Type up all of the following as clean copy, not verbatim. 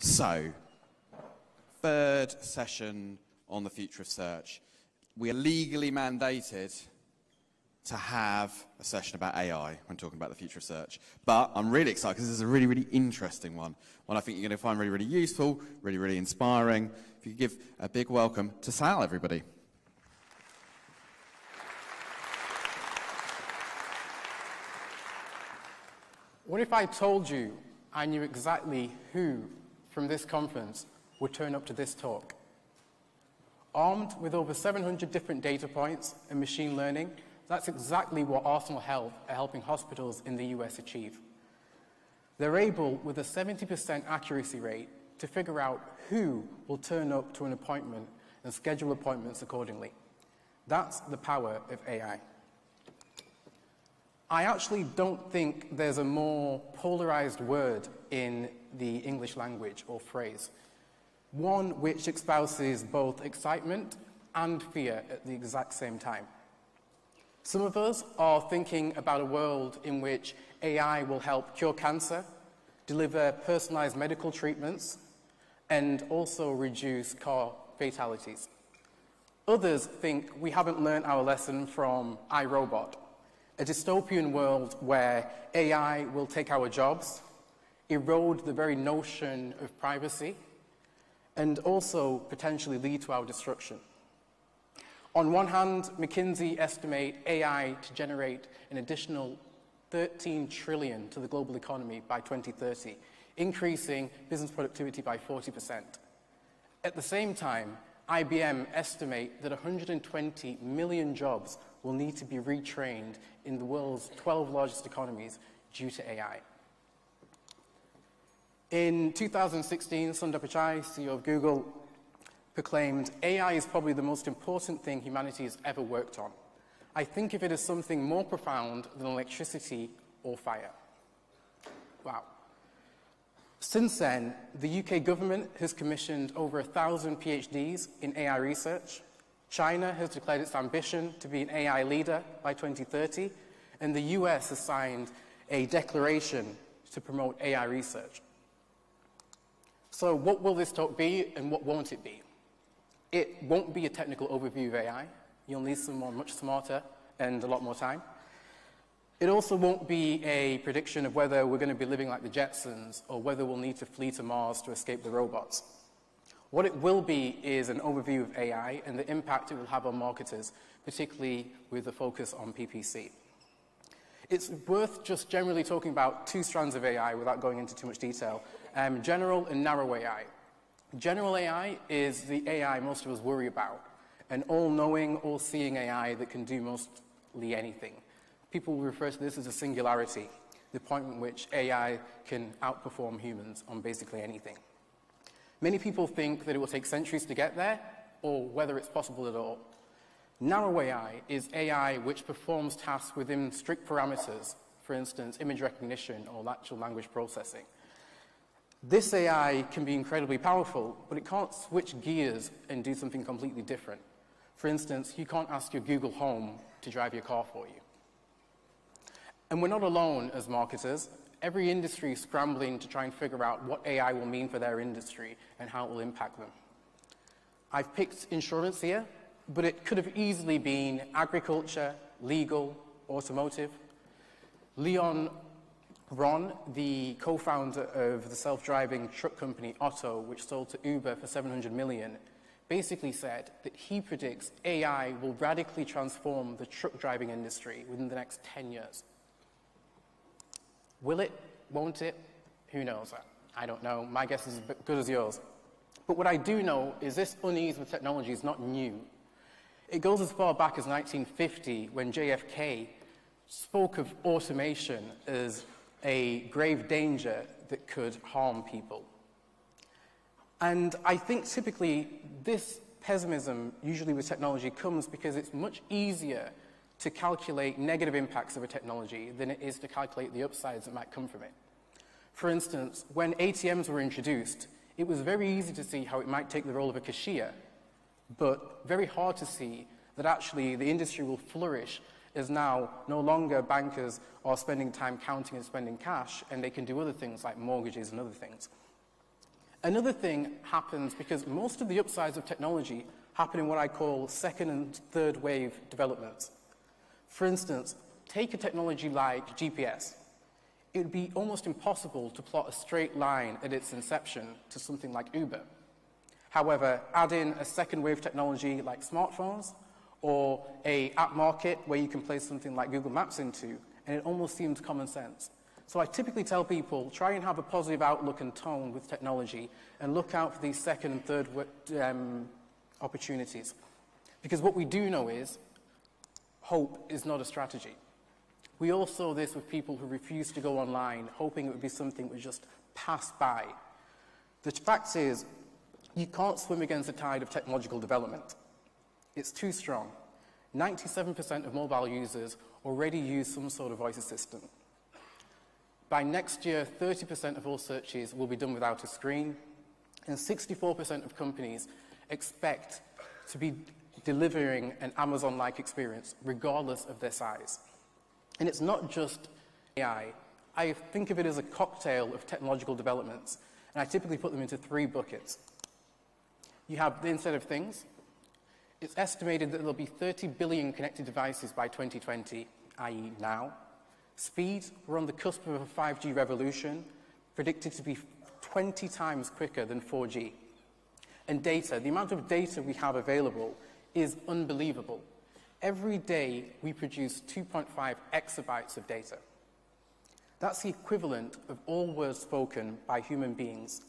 So, third session on the future of search. We are legally mandated to have a session about AI when talking about the future of search. But I'm really excited because this is a really, really interesting one. One I think you're going to find really, really useful, really, really inspiring. If you could give a big welcome to Sal, everybody. What if I told you I knew exactly who from this conference would turn up to this talk? Armed with over 700 different data points and machine learning, that's exactly what Arsenal Health are helping hospitals in the US achieve. They're able, with a 70% accuracy rate, to figure out who will turn up to an appointment and schedule appointments accordingly. That's the power of AI. I actually don't think there's a more polarized word in the English language or phrase, one which espouses both excitement and fear at the exact same time. Some of us are thinking about a world in which AI will help cure cancer, deliver personalized medical treatments, and also reduce car fatalities. Others think we haven't learned our lesson from iRobot, a dystopian world where AI will take our jobs, erode the very notion of privacy, and also potentially lead to our destruction. On one hand, McKinsey estimate AI to generate an additional 13 trillion to the global economy by 2030, increasing business productivity by 40%. At the same time, IBM estimate that 120 million jobs will need to be retrained in the world's 12 largest economies due to AI. In 2016, Sundar Pichai, CEO of Google, proclaimed, AI is probably the most important thing humanity has ever worked on. I think of it as something more profound than electricity or fire. Wow. Since then, the UK government has commissioned over 1,000 PhDs in AI research. China has declared its ambition to be an AI leader by 2030, and the US has signed a declaration to promote AI research. So what will this talk be and what won't it be? It won't be a technical overview of AI. You'll need someone much smarter and a lot more time. It also won't be a prediction of whether we're going to be living like the Jetsons or whether we'll need to flee to Mars to escape the robots. What it will be is an overview of AI and the impact it will have on marketers, particularly with a focus on PPC. It's worth just generally talking about two strands of AI without going into too much detail, general and narrow AI. General AI is the AI most of us worry about, an all-knowing, all-seeing AI that can do mostly anything. People will refer to this as a singularity, the point at which AI can outperform humans on basically anything. Many people think that it will take centuries to get there, or whether it's possible at all. Narrow AI is AI which performs tasks within strict parameters, for instance, image recognition or natural language processing. This AI can be incredibly powerful, but it can't switch gears and do something completely different. For instance, you can't ask your Google Home to drive your car for you. And we're not alone as marketers. Every industry is scrambling to try and figure out what AI will mean for their industry and how it will impact them. I've picked insurance here, but it could have easily been agriculture, legal, automotive. Leon Ron, the co-founder of the self-driving truck company Otto, which sold to Uber for 700 million, basically said that he predicts AI will radically transform the truck driving industry within the next 10 years. Will it? Won't it? Who knows? I don't know. My guess is as good as yours. But what I do know is this unease with technology is not new. It goes as far back as 1950 when JFK spoke of automation as a grave danger that could harm people. And I think typically this pessimism, usually with technology, comes because it's much easier to calculate negative impacts of a technology than it is to calculate the upsides that might come from it. For instance, when ATMs were introduced, it was very easy to see how it might take the role of a cashier, but very hard to see that actually the industry will flourish as now no longer bankers are spending time counting and spending cash, and they can do other things like mortgages and other things. Another thing happens because most of the upsides of technology happen in what I call second and third wave developments. For instance, take a technology like GPS. It would be almost impossible to plot a straight line at its inception to something like Uber. However, add in a second wave technology like smartphones or an app market where you can place something like Google Maps into, and it almost seems common sense. So I typically tell people, try and have a positive outlook and tone with technology and look out for these second and third opportunities. Because what we do know is hope is not a strategy. We all saw this with people who refused to go online, hoping it would be something that would just pass by. The fact is, you can't swim against the tide of technological development. It's too strong. 97% of mobile users already use some sort of voice assistant. By next year, 30% of all searches will be done without a screen, and 64% of companies expect to be delivering an Amazon-like experience, regardless of their size. And it's not just AI. I think of it as a cocktail of technological developments, and I typically put them into 3 buckets. You have the Internet of Things. It's estimated that there'll be 30 billion connected devices by 2020, i.e. now. Speed, we're on the cusp of a 5G revolution, predicted to be 20 times quicker than 4G. And data, the amount of data we have available is unbelievable. Every day, we produce 2.5 exabytes of data. That's the equivalent of all words spoken by human beings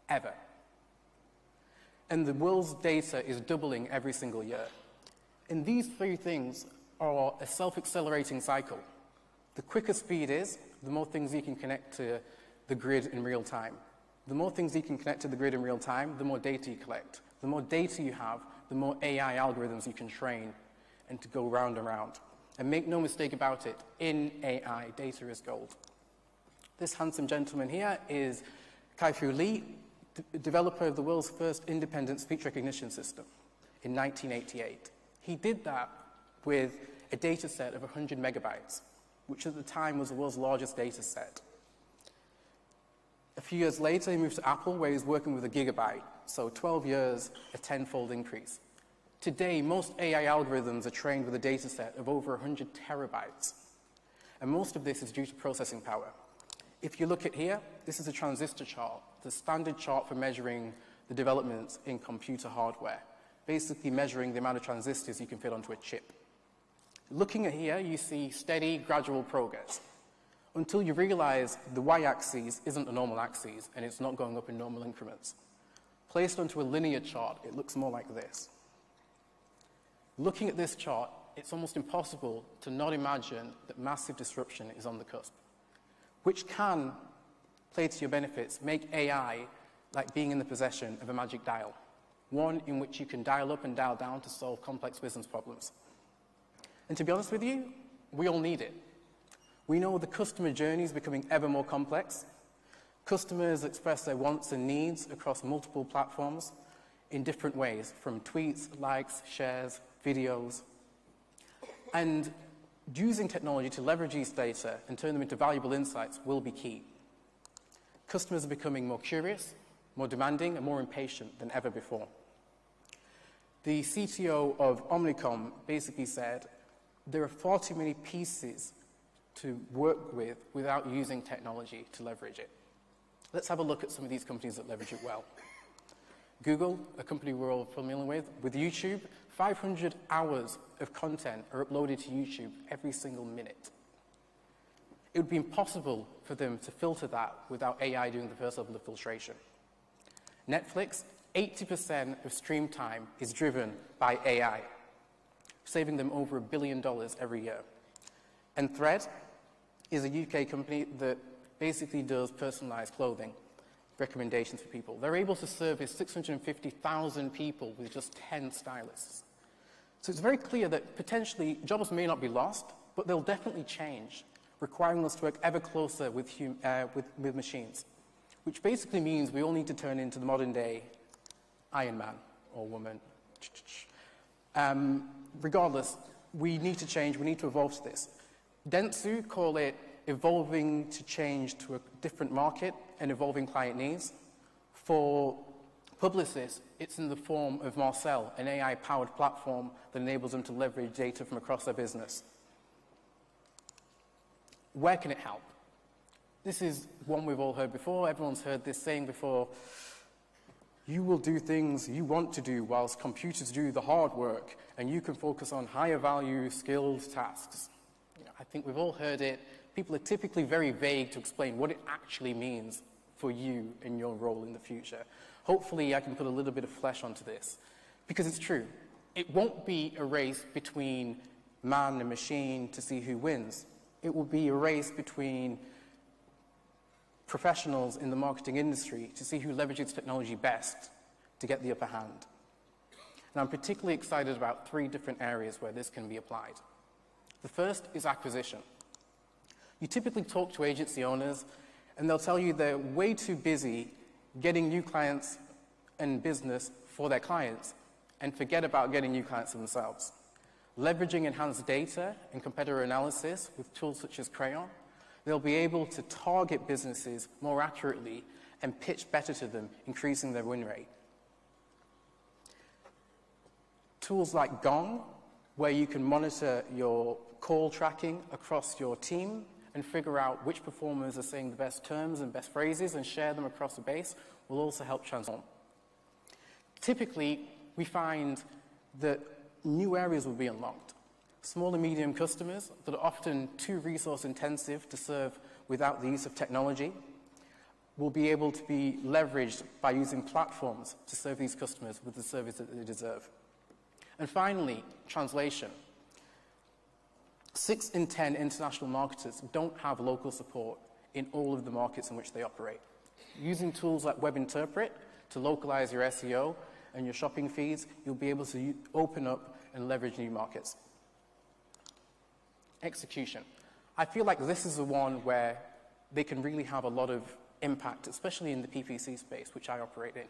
ever. And the world's data is doubling every single year. And these 3 things are a self-accelerating cycle. The quicker speed is, the more things you can connect to the grid in real time. The more things you can connect to the grid in real time, the more data you collect. The more data you have, the more AI algorithms you can train and to go round and round. And make no mistake about it, in AI, data is gold. This handsome gentleman here is Kai-Fu Lee, developer of the world's first independent speech recognition system in 1988. He did that with a data set of 100 megabytes, which at the time was the world's largest data set. A few years later, he moved to Apple, where he's working with a gigabyte. So 12 years, a 10-fold increase. Today, most AI algorithms are trained with a data set of over 100 terabytes. And most of this is due to processing power. If you look at here, this is a transistor chart, the standard chart for measuring the developments in computer hardware, basically measuring the amount of transistors you can fit onto a chip. Looking at here, you see steady, gradual progress, until you realize the y-axis isn't a normal axis, and it's not going up in normal increments. Placed onto a linear chart, it looks more like this. Looking at this chart, it's almost impossible to not imagine that massive disruption is on the cusp, which can play to your benefits, make AI like being in the possession of a magic dial, one in which you can dial up and dial down to solve complex business problems. And to be honest with you, we all need it. We know the customer journey is becoming ever more complex. Customers express their wants and needs across multiple platforms in different ways, from tweets, likes, shares, videos. And using technology to leverage these data and turn them into valuable insights will be key. Customers are becoming more curious, more demanding, and more impatient than ever before. The CTO of Omnicom basically said, there are far too many pieces to work with without using technology to leverage it. Let's have a look at some of these companies that leverage it well. Google, a company we're all familiar with YouTube, 500 hours of content are uploaded to YouTube every single minute. It would be impossible for them to filter that without AI doing the first level of filtration. Netflix, 80% of stream time is driven by AI, saving them over $1 billion every year. And Thread is a UK company that basically does personalized clothing recommendations for people. They're able to service 650,000 people with just 10 stylists. So it's very clear that potentially jobs may not be lost, but they'll definitely change, requiring us to work ever closer with machines, which basically means we all need to turn into the modern day Iron Man or woman. Regardless, we need to change, we need to evolve to this. Dentsu call it evolving to change to a different market and evolving client needs. For publicists, it's in the form of Marcel, an AI-powered platform that enables them to leverage data from across their business. Where can it help? This is one we've all heard before. Everyone's heard this saying before. You will do things you want to do whilst computers do the hard work, and you can focus on higher value, skilled tasks. I think we've all heard it. People are typically very vague to explain what it actually means for you in your role in the future. Hopefully, I can put a little bit of flesh onto this, because it's true. It won't be a race between man and machine to see who wins. It will be a race between professionals in the marketing industry to see who leverages technology best to get the upper hand. And I'm particularly excited about 3 different areas where this can be applied. The first is acquisition. You typically talk to agency owners, and they'll tell you they're way too busy getting new clients and business for their clients and forget about getting new clients for themselves. Leveraging enhanced data and competitor analysis with tools such as Crayon, they'll be able to target businesses more accurately and pitch better to them, increasing their win rate. Tools like Gong, where you can monitor your call tracking across your team and figure out which performers are saying the best terms and best phrases and share them across the base, will also help transform. Typically, we find that new areas will be unlocked. Small and medium customers that are often too resource intensive to serve without the use of technology will be able to be leveraged by using platforms to serve these customers with the service that they deserve. And finally, translation. 6 in 10 international marketers don't have local support in all of the markets in which they operate. Using tools like Web Interpret to localize your SEO and your shopping feeds, you'll be able to open up and leverage new markets. Execution. I feel like this is the one where they can really have a lot of impact, especially in the PPC space, which I operate in.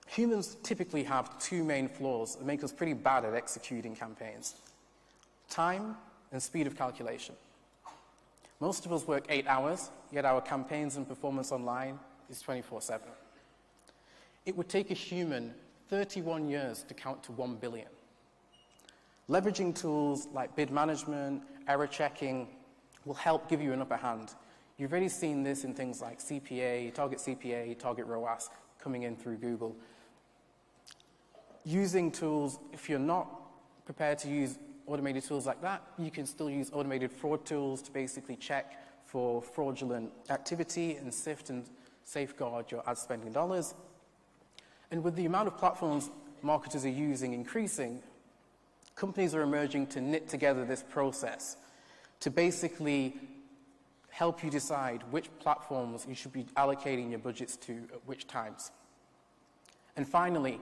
Humans typically have 2 main flaws that make us pretty bad at executing campaigns: time and speed of calculation. Most of us work 8 hours, yet our campaigns and performance online is 24/7. It would take a human 31 years to count to 1 billion. Leveraging tools like bid management, error checking will help give you an upper hand. You've already seen this in things like CPA, target ROAS coming in through Google. Using tools, if you're not prepared to use automated tools like that, you can still use automated fraud tools to basically check for fraudulent activity and sift and safeguard your ad spending dollars. And with the amount of platforms marketers are using increasing, companies are emerging to knit together this process to basically help you decide which platforms you should be allocating your budgets to at which times. And finally,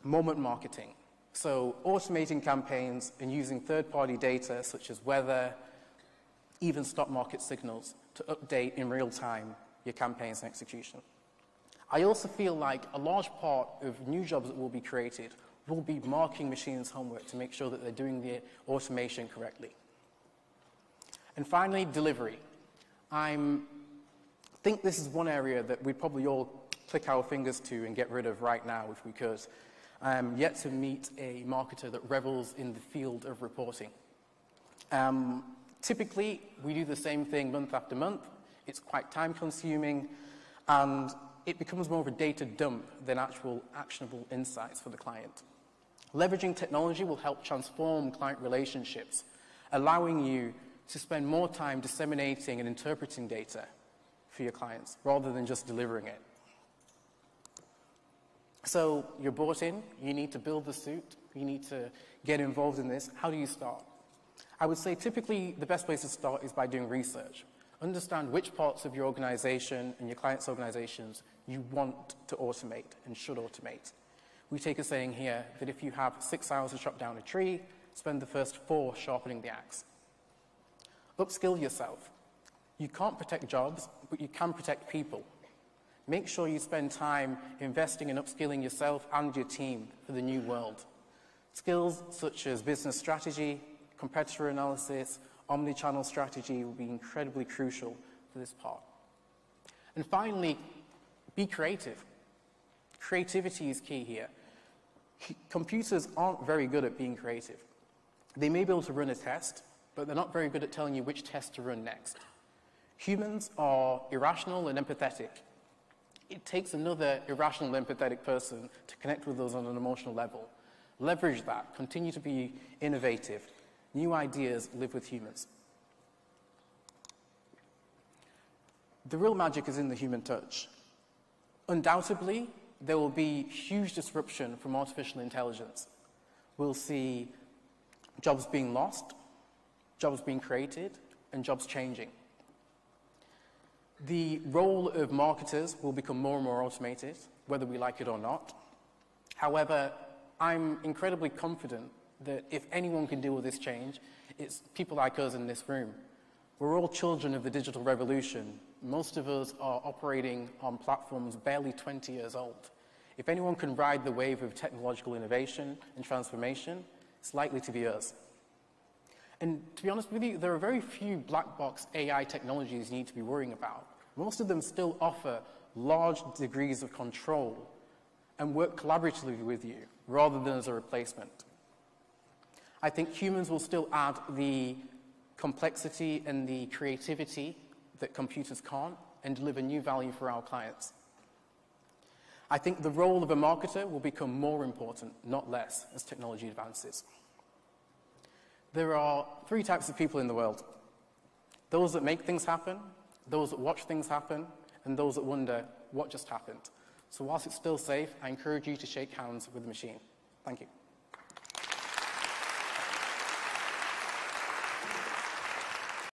moment marketing. So automating campaigns and using third-party data such as weather, even stock market signals to update in real time your campaigns and execution. I also feel like a large part of new jobs that will be created will be marking machines' homework to make sure that they're doing the automation correctly. And finally, delivery. I think this is one area that we'd probably all click our fingers to and get rid of right now if we could. I am yet to meet a marketer that revels in the field of reporting. Typically, we do the same thing month after month. It's quite time-consuming, and it becomes more of a data dump than actual actionable insights for the client. Leveraging technology will help transform client relationships, allowing you to spend more time disseminating and interpreting data for your clients rather than just delivering it. So you're bought in, you need to build the suit, you need to get involved in this. How do you start? I would say typically the best place to start is by doing research. Understand which parts of your organization and your clients' organizations you want to automate and should automate. We take a saying here that if you have 6 hours to chop down a tree, spend the first 4 sharpening the axe. Upskill yourself. You can't protect jobs, but you can protect people. Make sure you spend time investing in upskilling yourself and your team for the new world. Skills such as business strategy, competitor analysis, omni-channel strategy will be incredibly crucial for this part. And finally, Be creative. Creativity is key here. Computers aren't very good at being creative. They may be able to run a test, but they're not very good at telling you which test to run next. Humans are irrational and empathetic. It takes another irrational and empathetic person to connect with us on an emotional level. Leverage that. Continue to be innovative. New ideas live with humans. The real magic is in the human touch. Undoubtedly, there will be huge disruption from artificial intelligence. We'll see jobs being lost, jobs being created, and jobs changing. The role of marketers will become more and more automated, whether we like it or not. However, I'm incredibly confident that if anyone can deal with this change, it's people like us in this room. We're all children of the digital revolution. Most of us are operating on platforms barely 20 years old. If anyone can ride the wave of technological innovation and transformation, it's likely to be us. And to be honest with you, there are very few black box AI technologies you need to be worrying about. Most of them still offer large degrees of control and work collaboratively with you rather than as a replacement. I think humans will still add the complexity and the creativity that computers can't and deliver new value for our clients. I think the role of a marketer will become more important, not less, as technology advances. There are three types of people in the world: those that make things happen, those that watch things happen, and those that wonder what just happened. So whilst it's still safe, I encourage you to shake hands with the machine. Thank you.